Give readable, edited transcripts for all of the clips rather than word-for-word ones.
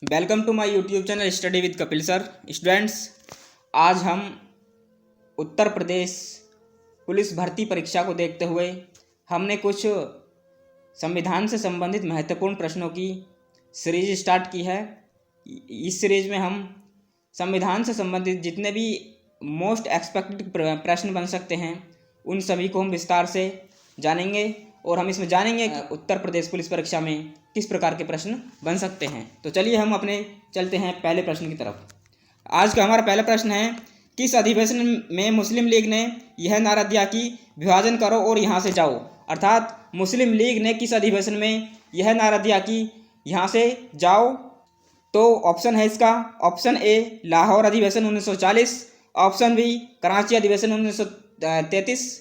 Welcome to my YouTube channel study with Kapil sir. Students, आज हम Uttar Pradesh police भर्ती परीक्षा को देखते हुए हमने कुछ संविधान से संबंधित महत्वपूर्ण प्रश्नों की सीरीज स्टार्ट की है। इस सीरीज में हम संविधान से संबंधित जितने भी मोस्ट एक्सपेक्टेड प्रश्न बन सकते हैं उन सभी को हम विस्तार से जानेंगे और हम इसमें जानेंगे उत्तर प्रदेश पुलिस परीक्षा में किस प्रकार के प्रश्न बन सकते हैं। तो चलिए हम अपने चलते हैं पहले प्रश्न की तरफ। आज का हमारा पहला प्रश्न है, किस अधिवेशन में मुस्लिम लीग ने यह नारा दिया कि विभाजन करो और यहाँ से जाओ। अर्थात मुस्लिम लीग ने किस अधिवेशन में यह नारा दिया कि यहाँ से जाओ। तो ऑप्शन है इसका, ऑप्शन ए लाहौर अधिवेशन 1940, ऑप्शन बी कराची अधिवेशन 1933,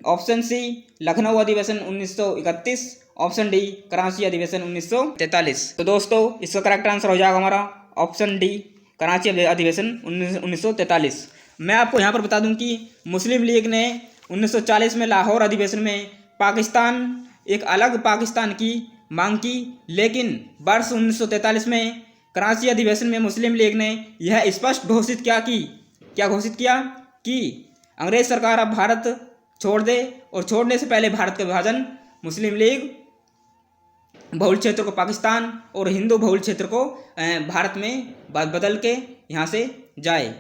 ऑप्शन सी लखनऊ अधिवेशन 1931, ऑप्शन डी कराची अधिवेशन 1943। तो दोस्तों इसका करेक्ट आंसर हो जाएगा हमारा ऑप्शन डी कराची अधिवेशन 1943। मैं आपको यहाँ पर बता दूं कि मुस्लिम लीग ने 1940 में लाहौर अधिवेशन में पाकिस्तान एक अलग पाकिस्तान की मांग की, लेकिन वर्ष 1943 में कराची अधिवेशन में मुस्लिम लीग ने यह स्पष्ट घोषित किया कि अंग्रेज सरकार अब भारत छोड़ दे और छोड़ने से पहले भारत का विभाजन मुस्लिम लीग बहुल क्षेत्र को पाकिस्तान और हिंदू बहुल क्षेत्र को भारत में बदल के यहाँ से जाए।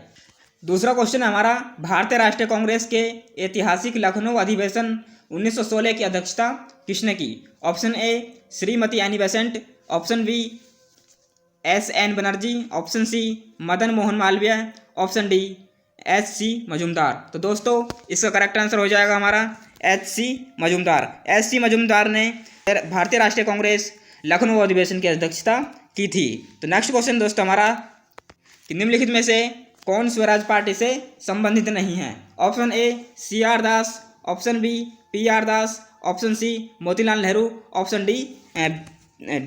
दूसरा क्वेश्चन है हमारा, भारतीय राष्ट्रीय कांग्रेस के ऐतिहासिक लखनऊ अधिवेशन 1916 की अध्यक्षता किसने की। Option A Shrimati Annie Besant, option B S N. Banerjee, option C Madan Mohan Malaviya, option D H C. Majumdar. तो दोस्तों इसका करेक्ट आंसर हो जाएगा हमारा एच.सी. मजूमदार। एच.सी. मजूमदार ने भारतीय राष्ट्रीय कांग्रेस लखनऊ अधिवेशन की अध्यक्षता की थी। तो नेक्स्ट क्वेश्चन दोस्तों हमारा, कि निम्नलिखित में से कौन स्वराज पार्टी से संबंधित नहीं है। Option A C R. Das, option B P R. Das, option C Motilal Nehru, option D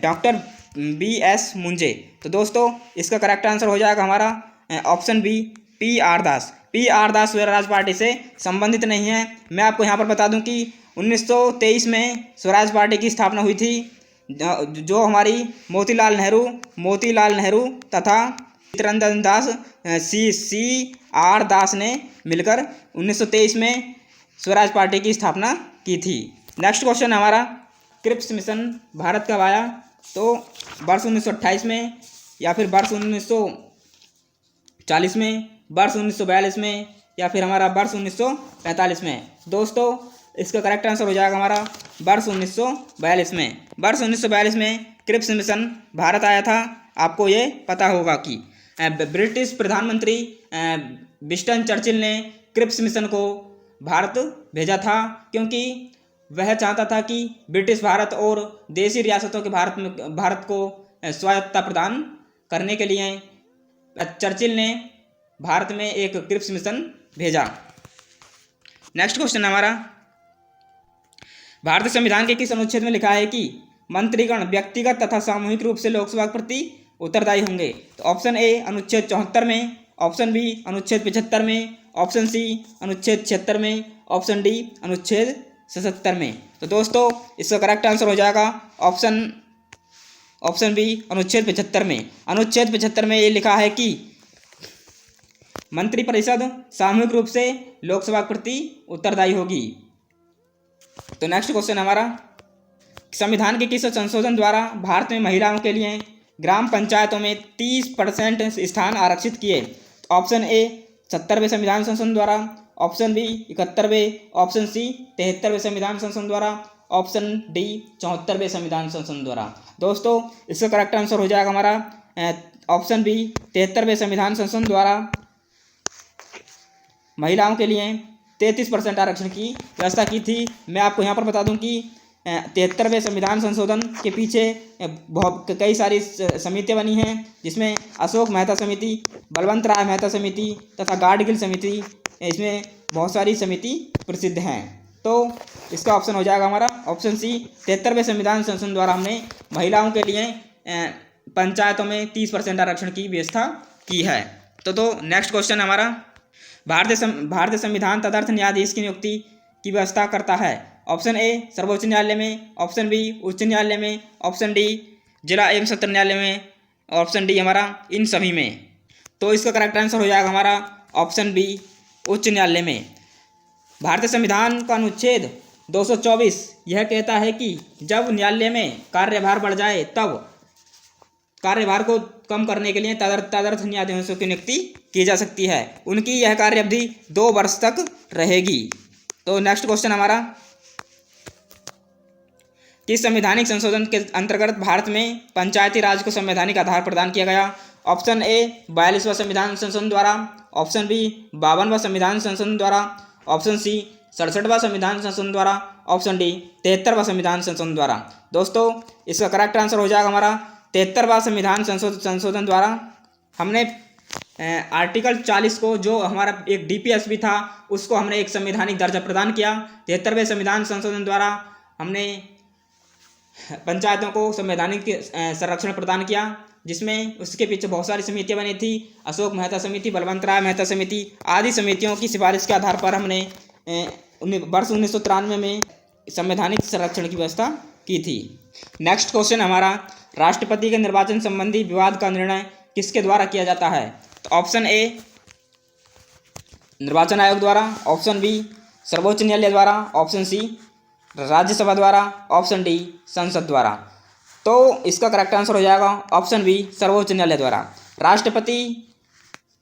doctor B S. Munje. तो दोस्तों इसका करेक्ट आंसर हो जाएगा हमारा option B P R. Das. P R. Das Swaraj party से संबंधित नहीं है। मैं आपको यहाँ पर बता दूं कि 1923 में स्वराज पार्टी की स्थापना हुई थी, जो हमारी मोतीलाल नेहरू तथा चित्तरंजन दास सी.आर. दास ने मिलकर 1923 में स्वराज पार्टी की स्थापना की थी। नेक्स्ट क्वेश्चन हमारा, क्रिप्स मिशन भारत कब आया। तो वर्ष 1928 में, या फिर वर्ष 1940 में, वर्ष 1942 में, या फिर हमारा वर्ष 1945 में। दोस्तों इसका करेक्ट आंसर हो जाएगा हमारा वर्ष 1942 में। वर्ष 1942 में क्रिप्स मिशन भारत आया था। आपको ये पता होगा कि ब्रिटिश प्रधानमंत्री विंस्टन चर्चिल ने क्रिप्स मिशन को भारत भेजा था, क्योंकि वह चाहता था कि ब्रिटिश भारत और देशी रियासतों के भारत को स्वायत्तता प्रदान करने के लिए चर्चिल ने भारत में एक क्रिप्स मिशन भेजा। नेक्स्ट क्वेश्चन हमारा, भारतीय संविधान के किस अनुच्छेद में लिखा है कि मंत्रीगण व्यक्तिगत तथा सामूहिक रूप से लोकसभा के प्रति उत्तरदायी होंगे। तो ऑप्शन ए अनुच्छेद 74 में, ऑप्शन बी अनुच्छेद 75 में, ऑप्शन सी अनुच्छेद 76 में, ऑप्शन डी अनुच्छेद 77 में। तो दोस्तों इसका करेक्ट आंसर हो जाएगा ऑप्शन बी अनुच्छेद 75 में। अनुच्छेद 75 में ये लिखा है कि मंत्रिपरिषद सामूहिक रूप से लोकसभा के प्रति उत्तरदायी होगी। तो नेक्स्ट क्वेश्चन हमारा, संविधान के किस संशोधन द्वारा भारत में महिलाओं के लिए ग्राम पंचायतों में 30% स्थान आरक्षित किए। ऑप्शन ए 70वें संविधान संशोधन द्वारा, ऑप्शन बी 71वें, ऑप्शन सी 73वें संविधान संशोधन द्वारा, ऑप्शन डी 74वें संविधान संशोधन द्वारा। दोस्तों इसका करेक्ट आंसर हो जाएगा हमारा ऑप्शन बी 73वें संविधान संशोधन द्वारा महिलाओं के लिए 33% आरक्षण की व्यवस्था की थी। मैं आपको यहाँ पर बता दूं कि 73वें संविधान संशोधन के पीछे कई सारी समितियाँ बनी हैं, जिसमें अशोक मेहता समिति, बलवंत राय मेहता समिति तथा गाडगिल समिति, इसमें बहुत सारी समिति प्रसिद्ध हैं। तो इसका ऑप्शन हो जाएगा हमारा ऑप्शन सी 73वें संविधान संशोधन द्वारा हमने महिलाओं के लिए पंचायतों में 30% आरक्षण की व्यवस्था की है। तो नेक्स्ट क्वेश्चन हमारा, भारतीय संविधान तदर्थ न्यायाधीश की नियुक्ति की व्यवस्था करता है। ऑप्शन ए सर्वोच्च न्यायालय में, ऑप्शन बी उच्च न्यायालय में, ऑप्शन डी जिला एवं सत्र न्यायालय में, और ऑप्शन डी हमारा इन सभी में। तो इसका करेक्ट आंसर हो जाएगा हमारा ऑप्शन बी, उच्च न्यायालय में। भारतीय संविधान का अनुच्छेद 224 यह कहता है कि जब न्यायालय में कार्यभार बढ़ जाए तब कार्यभार को कम करने के लिए तदर्थ न्यायाधीशों की नियुक्ति की जा सकती है। उनकी यह कार्य अवधि 2 वर्ष तक रहेगी। तो नेक्स्ट क्वेश्चन हमारा, किस संवैधानिक संशोधन के अंतर्गत भारत में पंचायती राज को संवैधानिक आधार प्रदान किया गया? ऑप्शन ए 42वां संविधान संशोधन द्वारा, ऑप्शन बी 52वां संविधान संशोधन द्वारा, ऑप्शन सी 67वां संविधान संशोधन द्वारा, ऑप्शन डी 73वां संविधान संशोधन द्वारा। दोस्तों इसका करेक्ट आंसर हो जाएगा हमारा 73वां संविधान संशोधन द्वारा। हमने आर्टिकल 40 को, जो हमारा एक DPSP था, उसको हमने एक संवैधानिक दर्जा प्रदान किया। 73वें संविधान संशोधन द्वारा हमने पंचायतों को संवैधानिक संरक्षण प्रदान किया, जिसमें उसके पीछे बहुत सारी समितियां बनी थी। अशोक मेहता समिति, बलवंत राय मेहता समिति आदि समितियों की सिफारिश के आधार पर हमने वर्ष 1993 में संवैधानिक संरक्षण की व्यवस्था की थी। नेक्स्ट क्वेश्चन हमारा, राष्ट्रपति के निर्वाचन संबंधी विवाद का निर्णय किसके द्वारा किया जाता है? तो ऑप्शन ए निर्वाचन आयोग द्वारा, ऑप्शन बी सर्वोच्च न्यायालय द्वारा, ऑप्शन सी राज्यसभा द्वारा, ऑप्शन डी संसद द्वारा। तो इसका करेक्ट आंसर हो जाएगा ऑप्शन बी सर्वोच्च न्यायालय द्वारा। राष्ट्रपति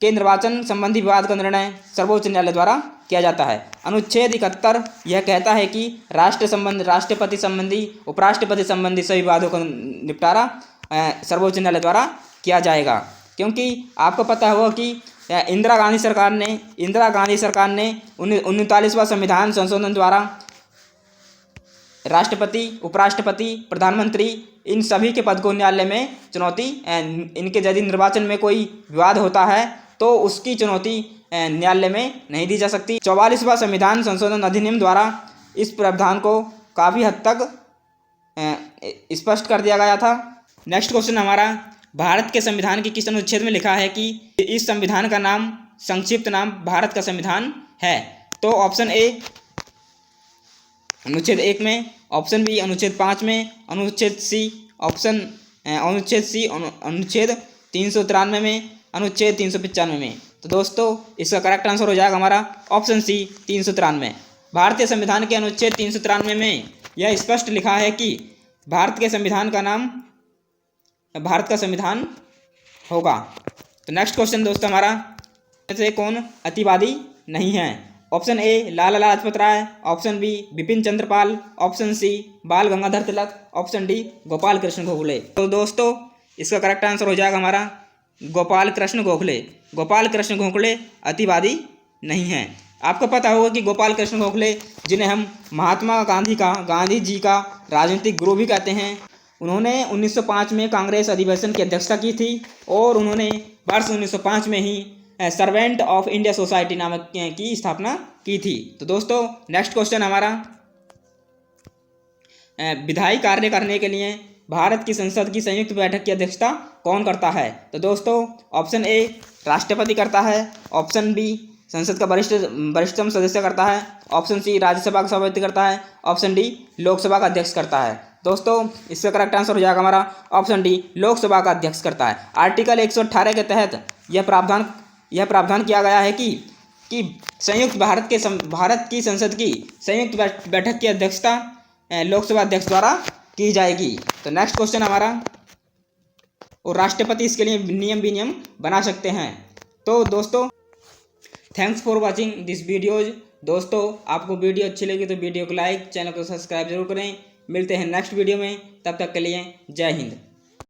के निर्वाचन संबंधी विवाद का निर्णय सर्वोच्च न्यायालय द्वारा किया जाता है। अनुच्छेद 71 यह कहता है कि राष्ट्रपति संबंधी, उपराष्ट्रपति संबंधी सभी विवादों का निपटारा सर्वोच्च न्यायालय द्वारा किया जाएगा। क्योंकि आपको पता होगा कि इंदिरा गांधी सरकार ने 39वां संविधान संशोधन द्वारा राष्ट्रपति, उपराष्ट्रपति, प्रधानमंत्री इन सभी के पद को न्यायालय में चुनौती, इनके यदि निर्वाचन में कोई विवाद होता है तो उसकी चुनौती न्यायालय में नहीं दी जा सकती। 44वां संविधान संशोधन अधिनियम द्वारा इस प्रावधान को काफ़ी हद तक स्पष्ट कर दिया गया था। नेक्स्ट क्वेश्चन हमारा, भारत के संविधान के किस अनुच्छेद में लिखा है कि इस संविधान का नाम, संक्षिप्त नाम भारत का संविधान है? तो ऑप्शन ए अनुच्छेद 1 में, ऑप्शन बी अनुच्छेद 5 में, अनुच्छेद सी अनुच्छेद 393 में, अनुच्छेद 395 में। तो दोस्तों इसका करेक्ट आंसर हो जाएगा हमारा ऑप्शन सी 393। भारतीय संविधान के अनुच्छेद 393 में यह स्पष्ट लिखा है कि भारत के संविधान का नाम भारत का संविधान होगा। तो नेक्स्ट क्वेश्चन दोस्तों हमारा, से कौन अतिवादी नहीं है? Option A Lala Lajpat Rai, option B Bipin Chandra Pal, option C Bal Gangadhar Tilak, option D Gopal Krishna Gokhale. तो दोस्तों इसका करेक्ट आंसर हो जाएगा हमारा गोपाल कृष्ण गोखले। गोपाल कृष्ण गोखले अतिवादी नहीं हैं। आपको पता होगा कि गोपाल कृष्ण गोखले, जिन्हें हम महात्मा गांधी जी का राजनीतिक गुरु भी कहते हैं, उन्होंने 1905 में कांग्रेस अधिवेशन की अध्यक्षता की थी और उन्होंने वर्ष 1905 में ही सर्वेंट ऑफ इंडिया सोसाइटी नामक की स्थापना की थी। तो दोस्तों नेक्स्ट क्वेश्चन हमारा, विधायी कार्य करने के लिए भारत की संसद की संयुक्त बैठक की अध्यक्षता कौन करता है? तो दोस्तों ऑप्शन ए राष्ट्रपति करता है, ऑप्शन बी संसद का वरिष्ठतम सदस्य करता है, ऑप्शन सी राज्यसभा का सभापति करता है, ऑप्शन डी लोकसभा का अध्यक्ष करता है। दोस्तों इसका करेक्ट आंसर हो जाएगा हमारा ऑप्शन डी लोकसभा का अध्यक्ष करता है। आर्टिकल 118 के तहत यह प्रावधान किया गया है कि संयुक्त भारत की संसद की संयुक्त बैठक की अध्यक्षता लोकसभा अध्यक्ष द्वारा की जाएगी। तो नेक्स्ट क्वेश्चन हमारा, और राष्ट्रपति इसके लिए नियम विनियम बना सकते हैं। तो दोस्तों thanks for watching this videos. दोस्तों आपको वीडियो अच्छी लगी तो वीडियो को लाइक, चैनल को सब्सक्राइब जरूर करें। मिलते हैं नेक्स्ट वीडियो में, तब तक के लिए जय हिंद।